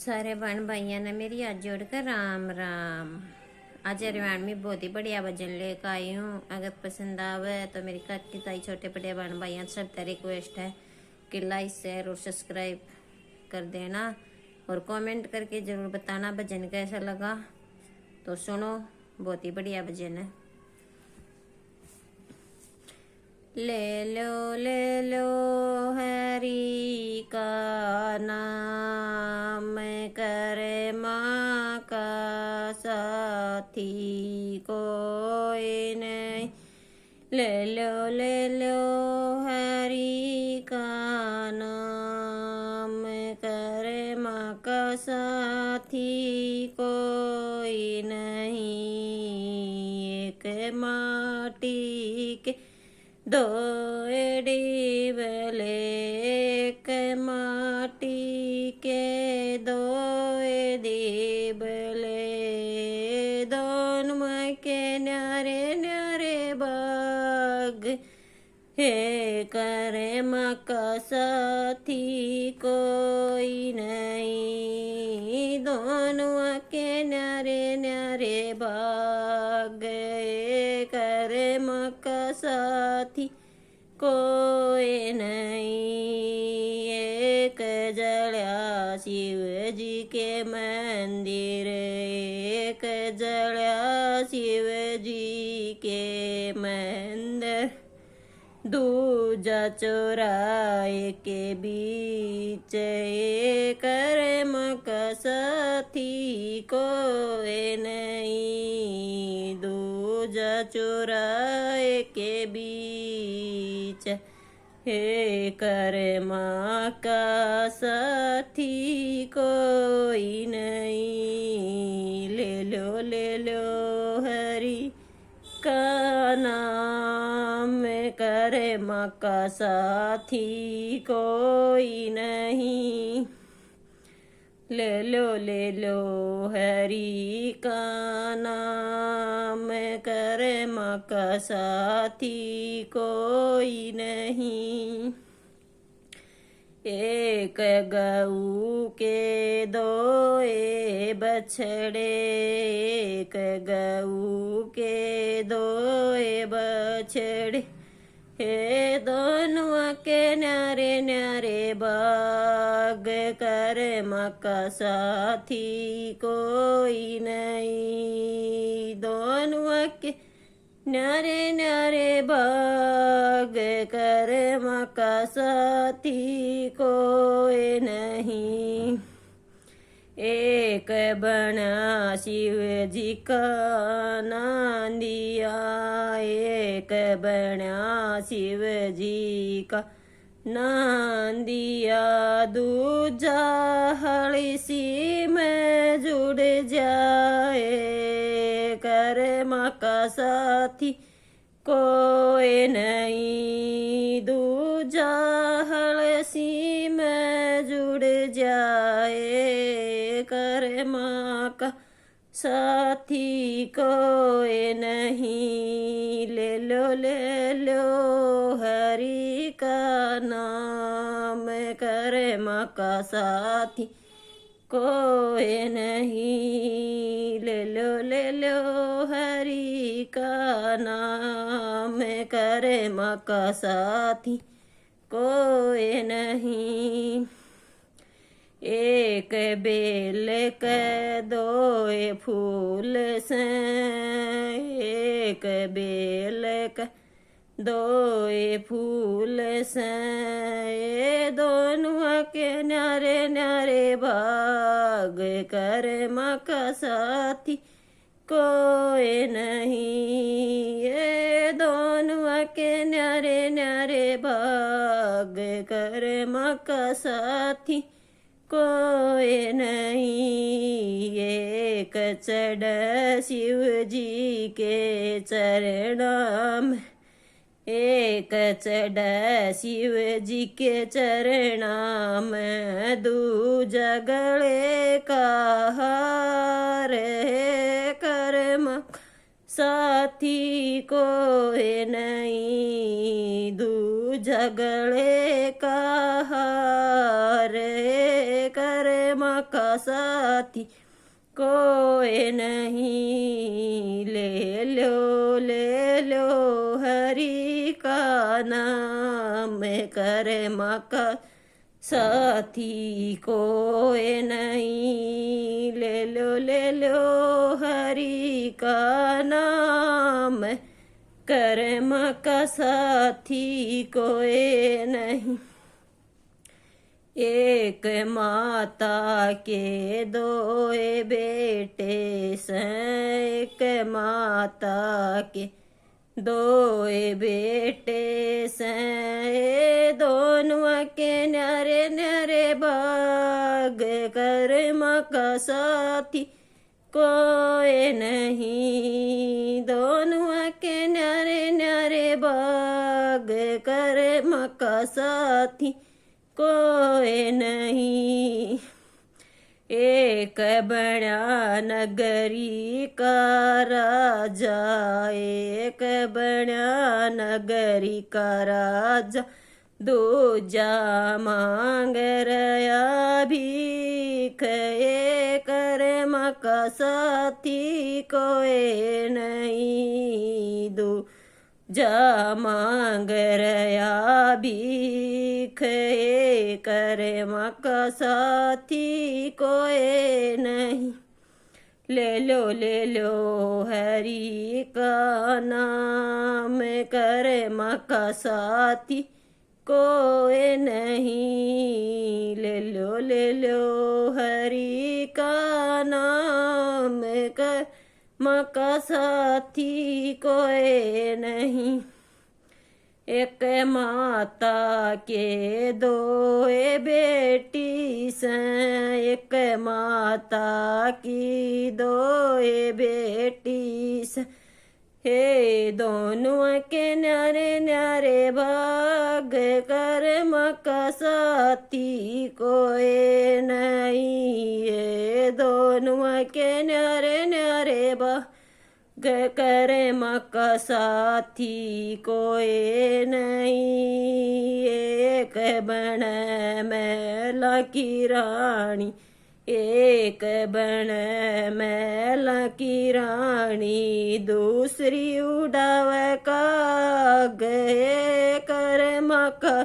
सारे बहन भाइयों ने मेरी हाथ जोड़कर राम राम। आज रामायण में बहुत ही बढ़िया भजन लेकर आई हूँ। अगर पसंद आवे तो मेरी काकी ताई छोटे बड़े बहन भाइयों सबसे रिक्वेस्ट है कि लाइक शेयर और सब्सक्राइब कर देना और कमेंट करके जरूर बताना भजन कैसा लगा। तो सुनो, बहुत ही बढ़िया भजन है। ले लो हरि का नाम, करे माँ का साथी कोई नहीं। ले लो हरि का नाम, करे माँ का साथी कोई नहीं। एक माटी के दो डिबले, एक माटी के दो डिबले, दोनों के न्यारे न्यारे बाग, हे करे माँ का साथी कोई नहीं। दोनों के न्यारे न्यारे बाग, करे माँ का साथी कोई नहीं। एक जड़ा शिव जी के मंदिर, एक जड़ा शिव जी के मंदिर, दूजा चौराहे के बीच, करे माँ का साथी कोई नहीं। दूजा चौराहे के बीच, हे करे माँ का साथी कोई नहीं। ले लो हरि का नाम, करे माँ का साथी कोई नहीं। ले लो हरि का नाम, करे माँ का साथी कोई नहीं। एक गऊ के दो बछड़े, एक गऊ के दो बछड़े, हे दोनों के न्यारे न्यारे बाग, करे माँ का साथी कोई नहीं। दोनों के न्यारे न्यारे बाग, करे माँ का साथी कोई नहीं। एक बना शिव जी का नांदिया, एक बना शिव जी का नांदिया, दूजा हड़सी में जुड़ जाए, करे माँ का साथी कोई नहीं। दूजा हड़सी में जुड़ जाए, करे माँ का साथी कोई नहीं। ले लो हरि का नाम, करे माँ का साथी कोई नहीं। ले लो हरि का नाम, करे माँ का साथी कोई नहीं। एक बेल के दो फूल से, एक बेल के दो फूल से, दोनों के न्यारे न्यारे बाग, करे माँ का साथी कोई नहीं। ये दोनों के न्यारे न्यारे बाग, करे माँ का साथी कोई नहीं। एक चढ़ शिव जी के चरणम, एक चढ़ शिव जी के चरणम, दूजा गले का हार, करे माँ साथी कोई नहीं। दूजा गले का हार, कर्म का साथी कोई नहीं। ले लो हरि का नाम, कर्म का साथी कोई नहीं। ले लो हरि का नाम, कर्म का साथी कोई नहीं। एक माता के दो बेटे एक माता के दो बेटे दोनों के न्यारे न्यारे बाग, कर्म का साथी कोई नहीं। दोनों के न्यारे न्यारे बाग, कर्म का साथी कोई नहीं। एक बड़ा नगरी का राजा, एक बड़ा नगरी का राजा, दूजा मांग रहा भीख, एक कर्म का साथी कोई नहीं। दूजा मांग रहा भीख, कर्म का साथी कोई नहीं। ले लो हरि का नाम, कर्म का साथी कोई नहीं। ले लो हरि का नाम, कर्म का साथी कोई नहीं। एक माता के दो बेटी एक माता की दो बेटी हे दोनों के न्यारे न्यारे भाग, कर्म का साथी कोई नहीं। ये दोनों के न्यारे न्यारे भाग, कर्म का साथी कोई नहीं। एक बन मैला की रानी, एक बन मैला की रानी, दूसरी उड़ावे काग, कर्म का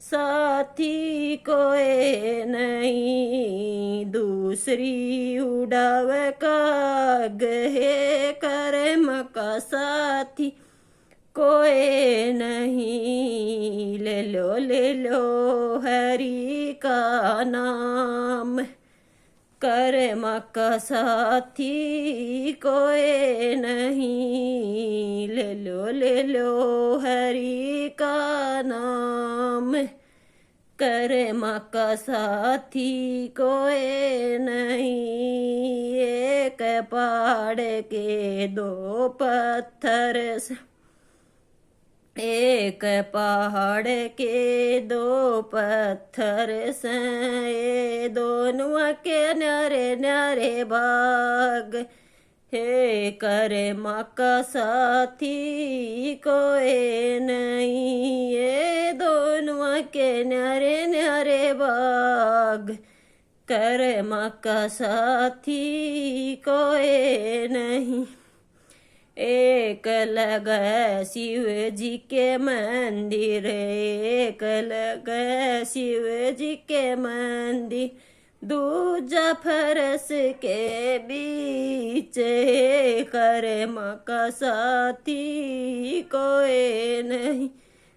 साथी कोई नहीं। दूसरी उड़ावे काग, कर्म का साथी कोई नहीं। ले लो हरि का नाम, कर्म का साथी कोई नहीं। ले लो हरि का नाम, कर्म का साथी कोई नहीं। एक पहाड़ के दो पत्थर एक पहाड़ के दो पत्थर से दोनों के न्यारे न्यारे भाग, हे कर्म का साथी कोई नहीं। ये दोनों के न्यारे न्यारे भाग, कर्म का साथी कोई नहीं। एक लगा शिव जी के मंदिर, एक लगा शिव जी के मंदिर, दूजा फरस के बीच, कर्म का साथी कोई नहीं।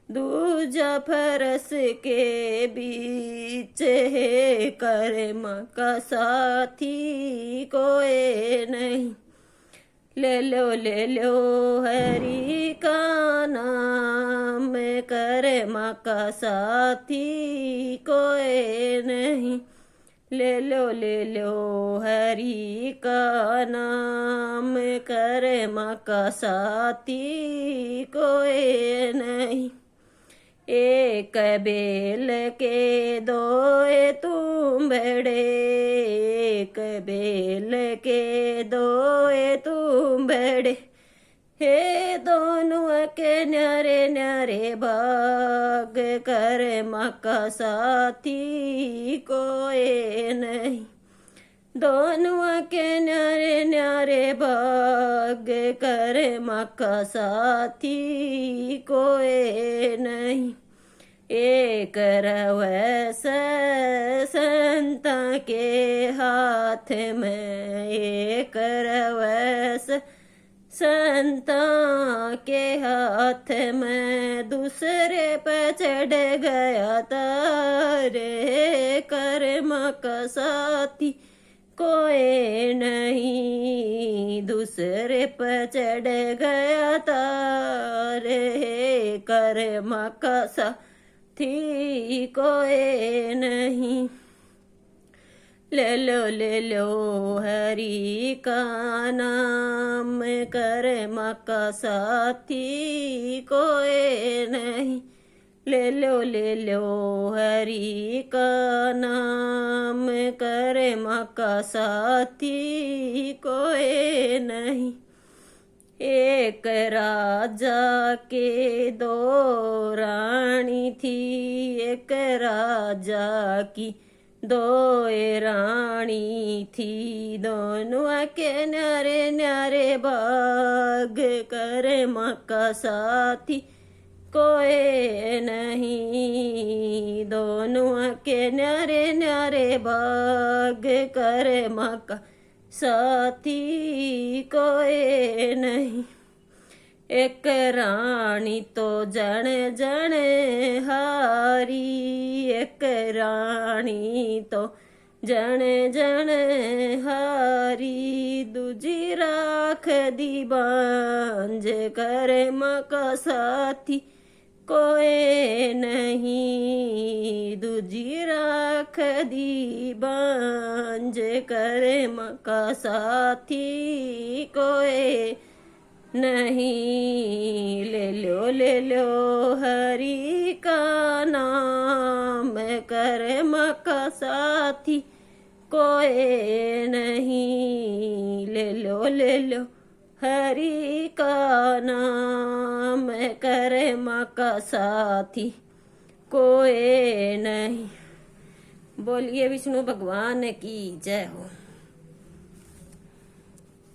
दूजा फरस के बीच, कर्म का साथी कोई नहीं। ले लो हरि का नाम, कर्म का साथी कोई नहीं। ले लो हरि का नाम, कर्म का साथी कोई नहीं। एक बेल के दो तुम्बड़े, एक बेल के दो तुम्बड़े, हे दोनों के न्यारे न्यारे भाग कर माँ का साथी कोई नहीं। दोनों के न्यारे न्यारे भाग कर माँ का साथी कोई नहीं। एक रवैस संता के हाथ में, एक रवैस संता के हाथ में, दूसरे पे चढ़ गया तारे कर्म का साथी कोई नहीं। दूसरे पे चढ़ गया तारे कर्म का साथी कोई नहीं। ले लो हरि का नाम कर्म का साथी कोई नहीं। ले लो हरि का नाम कर्म का साथी कोई नहीं। एक राजा के दो रानी थी, एक राजा की दो रानी थी। दोनों के न्यारे न्यारे बाग कर्म का साथी कोई नहीं। दोनों के न्यारे न्यारे बाग कर्म का साथी कोई नहीं। एक रानी तो जन जन हारी, एक रानी तो जन जन हारी। दूजी राख दी बांझ कर्म का साथी कोई नहीं। दूजी राख दी बांझ कर्म का साथी कोई नहीं। ले लो हरि का नाम कर्म का साथी कोई नहीं। ले लो हरि का नाम कर्म का साथी कोई नहीं। बोलिए विष्णु भगवान की जय हो।